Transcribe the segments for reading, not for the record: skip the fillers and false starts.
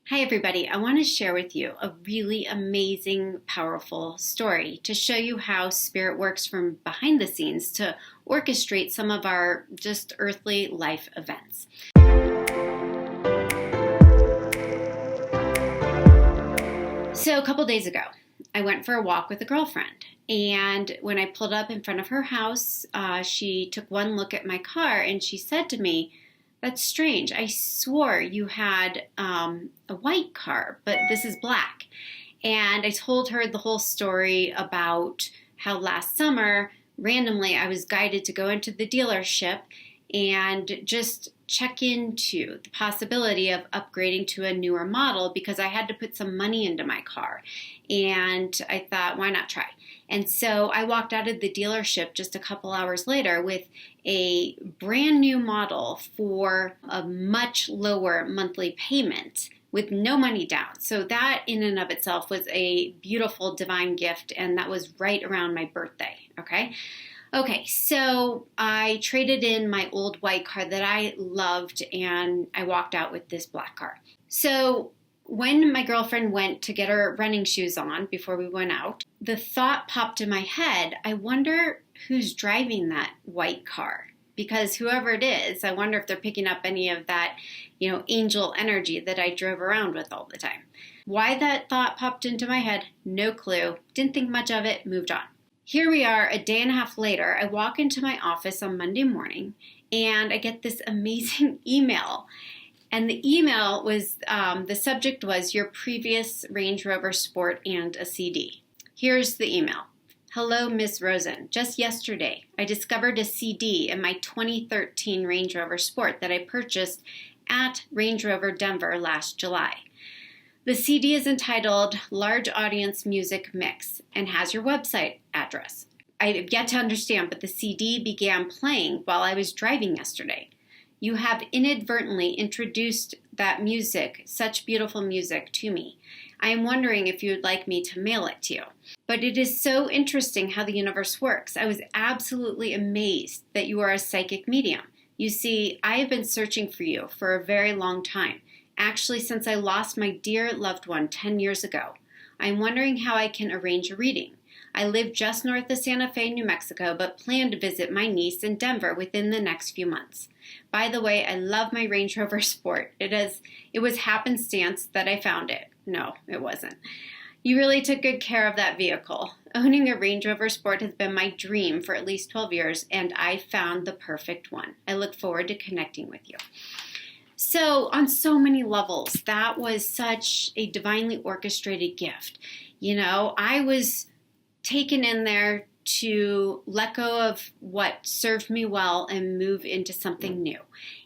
Hi, everybody. I want to share with you a really amazing, powerful story to show you how spirit works from behind the scenes to orchestrate some of our just earthly life events. So, a couple days ago, I went for a walk with a girlfriend. And when I pulled up in front of her house, she took one look at my car and she said to me, "That's strange. I swore you had a white car, but this is black." And I told her the whole story about how last summer, randomly, I was guided to go into the dealership and just check into the possibility of upgrading to a newer model because I had to put some money into my car. And I thought, why not try? And so I walked out of the dealership just a couple hours later with a brand new model for a much lower monthly payment with no money down. So that in and of itself was a beautiful divine gift, and that was right around my birthday, Okay, so I traded in my old white car that I loved, and I walked out with this black car. So when my girlfriend went to get her running shoes on before we went out, the thought popped in my head, I wonder who's driving that white car. Because whoever it is, I wonder if they're picking up any of that, angel energy that I drove around with all the time. Why that thought popped into my head, no clue. Didn't think much of it, moved on. Here we are a day and a half later. I walk into my office on Monday morning and I get this amazing email. And the email was, the subject was your previous Range Rover Sport and a CD. Here's the email. "Hello, Miss Rosen. Just yesterday, I discovered a CD in my 2013 Range Rover Sport that I purchased at Range Rover Denver last July. The CD is entitled Large Audience Music Mix and has your website address. I have yet to understand, but the CD began playing while I was driving yesterday. You have inadvertently introduced that music, such beautiful music, to me. I am wondering if you would like me to mail it to you. But it is so interesting how the universe works. I was absolutely amazed that you are a psychic medium. You see, I have been searching for you for a very long time. Actually, since I lost my dear loved one 10 years ago. I'm wondering how I can arrange a reading. I live just north of Santa Fe, New Mexico, but plan to visit my niece in Denver within the next few months. By the way, I love my Range Rover Sport. It was happenstance that I found it. No, it wasn't. You really took good care of that vehicle. Owning a Range Rover Sport has been my dream for at least 12 years, and I found the perfect one. I look forward to connecting with you." So on so many levels, that was such a divinely orchestrated gift. I was taken in there to let go of what served me well and move into something new.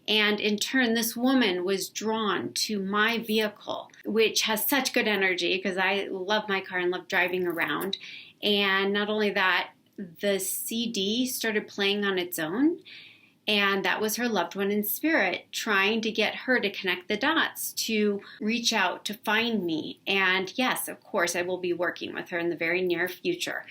And in turn, this woman was drawn to my vehicle, which has such good energy because I love my car and love driving around. And not only that, the CD started playing on its own. And that was her loved one in spirit, trying to get her to connect the dots, to reach out, to find me. And yes, of course, I will be working with her in the very near future.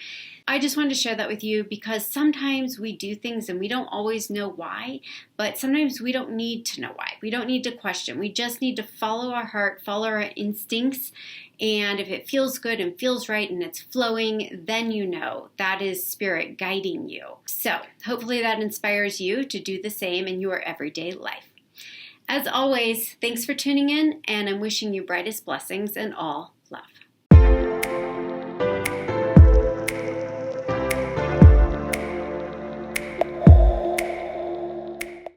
I just wanted to share that with you because sometimes we do things and we don't always know why, but sometimes we don't need to know why. We don't need to question. We just need to follow our heart, follow our instincts. And if it feels good and feels right and it's flowing, then you know that is spirit guiding you. So hopefully that inspires you to do the same in your everyday life. As always, thanks for tuning in, and I'm wishing you brightest blessings and all love.